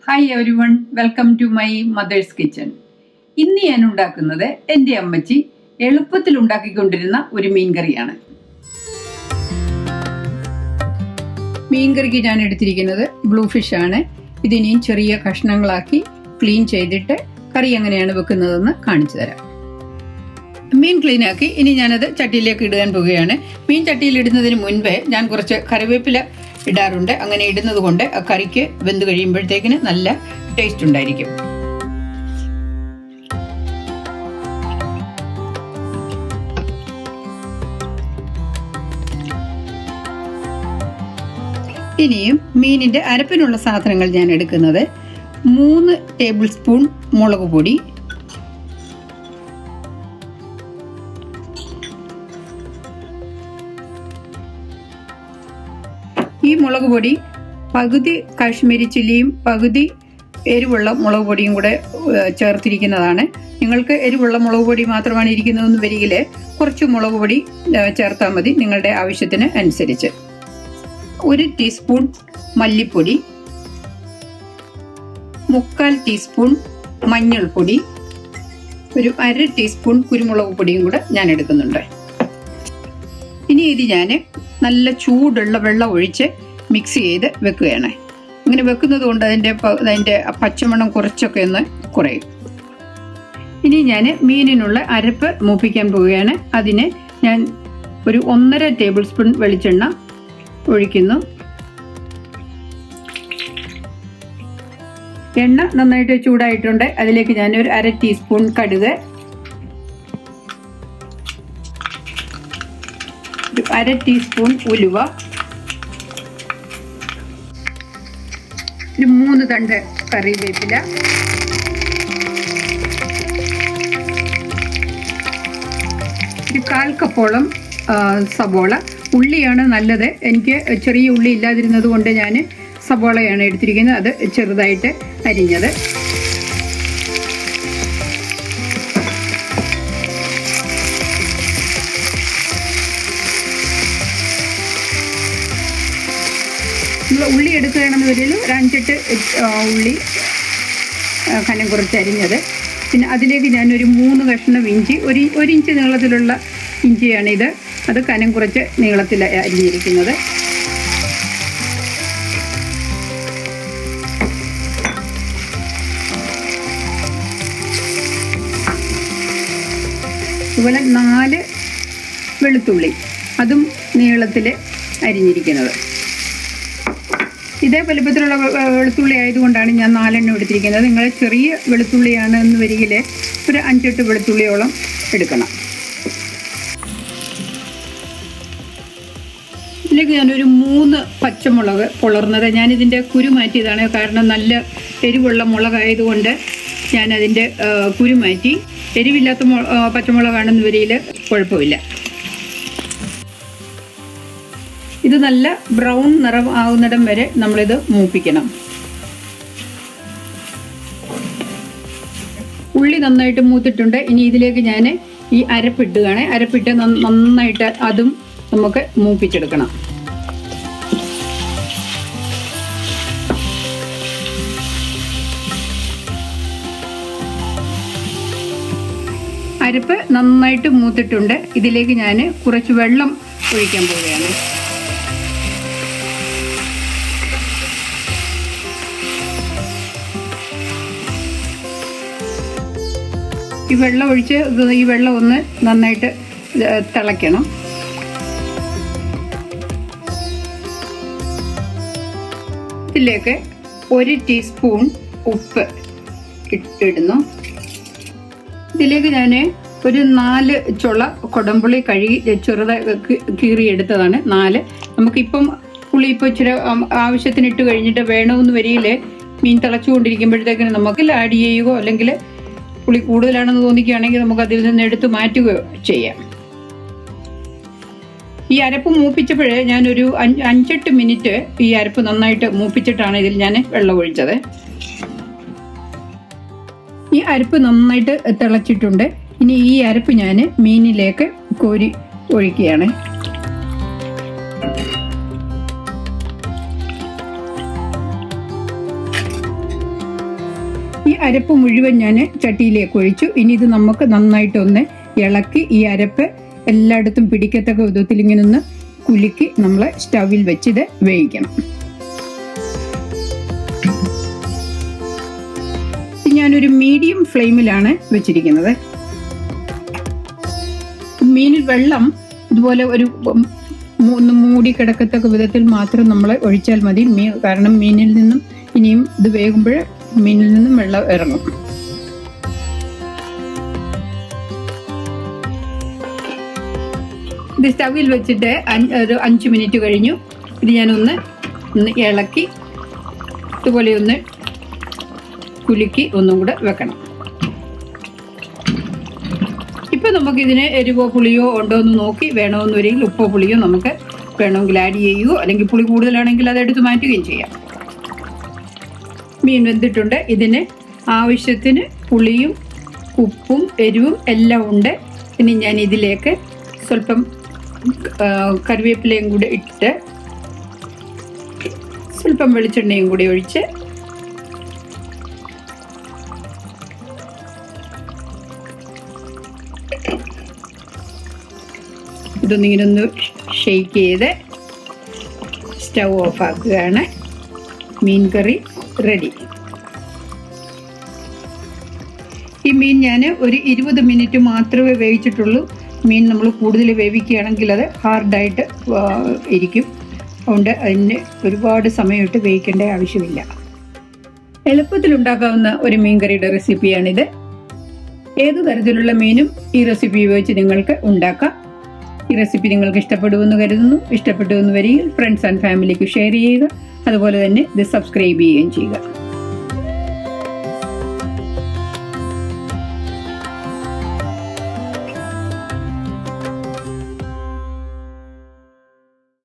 Hi everyone, welcome to my mother's kitchen. ഇന്ന് ഞാൻ ഉണ്ടാക്കുന്നത് എൻ്റെ അമ്മച്ചി എളുപ്പത്തിൽ ഉണ്ടാക്കിക്കൊണ്ടിരുന്ന ഒരു മീൻകറിയാണ്. മീൻകറിക്ക് ഞാൻ എടുത്തിരിക്കുന്നത് ബ്ലൂ ഫിഷ് ആണ്. ഇതിനെയും ചെറിയ കഷ്ണങ്ങളാക്കി ക്ലീൻ ചെയ്തിട്ട് കറി എങ്ങനെയാണ് വെക്കുന്നതെന്ന് കാണിച്ചു തരാം. മീൻ ക്ലീനാക്കി ഇനി ഞാനത് ചട്ടിയിലേക്ക് ഇടാൻ പോവുകയാണ്. മീൻ ചട്ടിയിൽ ഇടുന്നതിന് മുൻപേ ഞാൻ കുറച്ച് കറിവേപ്പില ഇടാറുണ്ട്. അങ്ങനെ ഇടുന്നത് കൊണ്ട് ആ കറിക്ക് വെന്ത് കഴിയുമ്പോഴത്തേക്കിന് നല്ല ടേസ്റ്റ് ഉണ്ടായിരിക്കും. ഇനിയും മീനിന്റെ അരപ്പിനുള്ള സാധനങ്ങൾ ഞാൻ എടുക്കുന്നത് 3 ടേബിൾ സ്പൂൺ മുളക് പൊടി, ഈ മുളക് പൊടി പകുതി കാശ്മീരി ചില്ലിയും പകുതി എരിവുള്ള മുളക് പൊടിയും കൂടെ ചേർത്തിരിക്കുന്നതാണ്. നിങ്ങൾക്ക് എരിവുള്ള മുളക് പൊടി മാത്രമാണ് ഇരിക്കുന്നതെന്ന് വരികിൽ കുറച്ച് മുളക് പൊടി ചേർത്താൽ മതി, നിങ്ങളുടെ ആവശ്യത്തിന് അനുസരിച്ച്. 1 ടീസ്പൂൺ മല്ലിപ്പൊടി, 1/4 ടീസ്പൂൺ മഞ്ഞൾപ്പൊടി, ഒരു 1/2 ടീസ്പൂൺ കുരുമുളക് പൊടിയും കൂടെ ഞാൻ എടുക്കുന്നുണ്ട്. ഇനി ഇത് ഞാൻ നല്ല ചൂടുള്ള വെള്ളം ഒഴിച്ച് മിക്സ് ചെയ്ത് വെക്കുകയാണ്. ഇങ്ങനെ വെക്കുന്നത് കൊണ്ട് അതിൻ്റെ പച്ചമണം കുറച്ചൊക്കെ ഒന്ന് കുറയും. ഇനി ഞാൻ മീനിനുള്ള അരപ്പ് മൂപ്പിക്കാൻ പോവുകയാണ്. അതിന് ഞാൻ ഒരു 1.5 ടേബിൾ സ്പൂൺ വെളിച്ചെണ്ണ ഒഴിക്കുന്നു. എണ്ണ നന്നായിട്ട് ചൂടായിട്ടുണ്ട്. അതിലേക്ക് ഞാൻ ഒരു 1/2 ടീസ്പൂൺ കടുക്, 1/2 ടീസ്പൂൺ ഉലുവ, 3 തണ്ട് കറിവേപ്പില, ഒരു 1/4 കപ്പോളം സബോള. ഉള്ളിയാണ് നല്ലത്. എനിക്ക് ചെറിയ ഉള്ളി ഇല്ലാതിരുന്നത് കൊണ്ട് ഞാൻ സബോളയാണ് എടുത്തിരിക്കുന്നത്, അത് ചെറുതായിട്ട് അരിഞ്ഞത്. ഉള്ളി എടുക്കുകയാണെന്ന് വരിൽ ഒരു 5-8 ഉള്ളി കനം കുറച്ച് അരിഞ്ഞത്. പിന്നെ അതിലേക്ക് ഞാനൊരു 3 കഷ്ണം ഇഞ്ചി, ഒരു ഇഞ്ച് നീളത്തിലുള്ള ഇഞ്ചിയാണിത്, അത് കനം കുറച്ച് നീളത്തിൽ അരിഞ്ഞിരിക്കുന്നത്. അതുപോലെ 4 വെളുത്തുള്ളി, അതും നീളത്തിൽ അരിഞ്ഞിരിക്കുന്നത്. ഇതേ വലുപ്പത്തിലുള്ള വെളുത്തുള്ളി ആയതുകൊണ്ടാണ് ഞാൻ 4 എണ്ണം എടുത്തിരിക്കുന്നത്. നിങ്ങൾ ചെറിയ വെളുത്തുള്ളിയാണ് എന്ന് വരികിൽ ഒരു 5-8 വെളുത്തുള്ളിയോളം എടുക്കണം. ഇതിലേക്ക് ഞാനൊരു 3 പച്ചമുളക് പൊളർന്നത്, ഞാനിതിൻ്റെ കുരു മാറ്റിയതാണ്. കാരണം നല്ല എരിവുള്ള മുളകായതുകൊണ്ട് ഞാനതിൻ്റെ കുരു മാറ്റി. എരിവില്ലാത്ത പച്ചമുളകാണെന്ന് വരിയിൽ കുഴപ്പമില്ല. ഇത് നല്ല ബ്രൗൺ നിറം ആകുന്നിടം വരെ നമ്മളിത് മൂപ്പിക്കണം. ഉള്ളി നന്നായിട്ട് മൂത്തിട്ടുണ്ട്. ഇനി ഇതിലേക്ക് ഞാൻ ഈ അരപ്പിട്ടുകയാണ്. അരപ്പിട്ട് നന്നായിട്ട് അതും നമുക്ക് മൂപ്പിച്ചെടുക്കണം. അരപ്പ് നന്നായിട്ട് മൂത്തിട്ടുണ്ട്. ഇതിലേക്ക് ഞാൻ കുറച്ച് വെള്ളം ഒഴിക്കാൻ പോവുകയാണ്. ഈ വെള്ളം ഒഴിച്ച് ഈ വെള്ളം ഒന്ന് നന്നായിട്ട് തിളയ്ക്കണം. ഇതിലേക്ക് 1 ടീസ്പൂൺ ഉപ്പ് ഇട്ടിടുന്നു. ഇതിലേക്ക് ഞാൻ ഒരു 4 ചുള കുടംപുളി കഴുകി ചെറുതായി കീറിയെടുത്തതാണ്. 4. നമുക്കിപ്പം പുളി ഇപ്പോൾ ഇച്ചിരി ആവശ്യത്തിന് ഇട്ട് കഴിഞ്ഞിട്ട് വേണമെന്ന് വരിയിൽ മീൻ തിളച്ചുകൊണ്ടിരിക്കുമ്പോഴത്തേക്കിന് നമുക്ക് ആഡ് ചെയ്യുകയോ അല്ലെങ്കിൽ പുളി കൂടുതലാണെന്ന് തോന്നിക്കുകയാണെങ്കിൽ നമുക്ക് അതിൽ നിന്ന് എടുത്ത് മാറ്റുകയോ ചെയ്യാം. ഈ അരപ്പ് മൂപ്പിച്ചപ്പോഴേ ഞാനൊരു 5-8 മിനിറ്റ് ഈ അരപ്പ് നന്നായിട്ട് മൂപ്പിച്ചിട്ടാണ് ഇതിൽ ഞാൻ വെള്ളം ഒഴിച്ചത്. ഈ അരപ്പ് നന്നായിട്ട് തിളച്ചിട്ടുണ്ട്. ഇനി ഈ അരപ്പ് ഞാൻ മീനിലേക്ക് കോരി ഒഴിക്കുകയാണ്. ഈ അരപ്പ് മുഴുവൻ ഞാൻ ചട്ടിയിലേക്ക് ഒഴിച്ചു. ഇനി ഇത് നമുക്ക് നന്നായിട്ടൊന്ന് ഇളക്കി ഈ അരപ്പ് എല്ലായിടത്തും പിടിക്കത്തക്ക വിധത്തിൽ ഇങ്ങനെ ഒന്ന് കുലുക്കി നമ്മൾ സ്റ്റവിൽ വെച്ചിത് വേവിക്കണം. ഞാനൊരു മീഡിയം ഫ്ലെയിമിലാണ് വെച്ചിരിക്കുന്നത്. മീനിൽ വെള്ളം ഇതുപോലെ ഒരു മൂടി കിടക്കത്തക്ക വിധത്തിൽ മാത്രം നമ്മൾ ഒഴിച്ചാൽ മതി. കാരണം മീനിൽ നിന്നും ഇനിയും ഇത് വേകുമ്പോൾ മീനിൽ നിന്നും വെള്ളം ഇറങ്ങും. ഇത് സ്റ്റവിൽ വെച്ചിട്ട് ഒരു 5 മിനിറ്റ് കഴിഞ്ഞു. ഇത് ഞാനൊന്ന് ഇളക്കി ഇതുപോലെ ഒന്ന് കുലുക്കി ഒന്നും കൂടെ വെക്കണം. ഇപ്പം നമുക്കിതിന് എരിവോ പുളിയോ ഉണ്ടോ എന്ന് നോക്കി വേണമെന്ന് വരികയും ഉപ്പോ പുളിയോ നമുക്ക് വേണമെങ്കിൽ ആഡ് ചെയ്യുകയോ അല്ലെങ്കിൽ പുളി കൂടുതലാണെങ്കിൽ അത് എടുത്ത് മാറ്റുകയും ചെയ്യാം. മീൻ വെന്തിട്ടുണ്ട്. ഇതിന് ആവശ്യത്തിന് പുളിയും ഉപ്പും എരിവും എല്ലാം ഉണ്ട്. ഇനി ഞാൻ ഇതിലേക്ക് സ്വല്പം കറിവേപ്പിലയും കൂടി ഇട്ട് സ്വല്പം വെളിച്ചെണ്ണയും കൂടി ഒഴിച്ച് ഇതൊന്നിങ്ങനെ ഒന്ന് ഷെയ്ക്ക് ചെയ്ത് സ്റ്റവ് ഓഫ് ആക്കുകയാണ്. മീൻ കറി റെഡി. ഈ മീൻ ഞാൻ ഒരു 20 മിനിറ്റ് മാത്രമേ വേവിച്ചിട്ടുള്ളൂ. മീൻ നമ്മൾ കൂടുതൽ വേവിക്കുകയാണെങ്കിൽ അത് ഹാർഡായിട്ട് ഇരിക്കും. അതുകൊണ്ട് അതിന് ഒരുപാട് സമയമിട്ട് വേവിക്കേണ്ട ആവശ്യമില്ല. എളുപ്പത്തിലുണ്ടാക്കാവുന്ന ഒരു മീൻ കറിയുടെ റെസിപ്പിയാണിത്. ഏതു തരത്തിലുള്ള മീനും ഈ റെസിപ്പി ഉപയോഗിച്ച് നിങ്ങൾക്ക് ഉണ്ടാക്കാം. ഈ റെസിപ്പി നിങ്ങൾക്ക് ഇഷ്ടപ്പെടുമെന്ന് കരുതുന്നു. ഇഷ്ടപ്പെട്ടുവെന്ന് വരികയിൽ ഫ്രണ്ട്സ് ആൻഡ് ഫാമിലിക്ക് ഷെയർ ചെയ്യുക. അതുപോലെ തന്നെ ഇത് സബ്സ്ക്രൈബ് ചെയ്യുകയും ചെയ്യുക.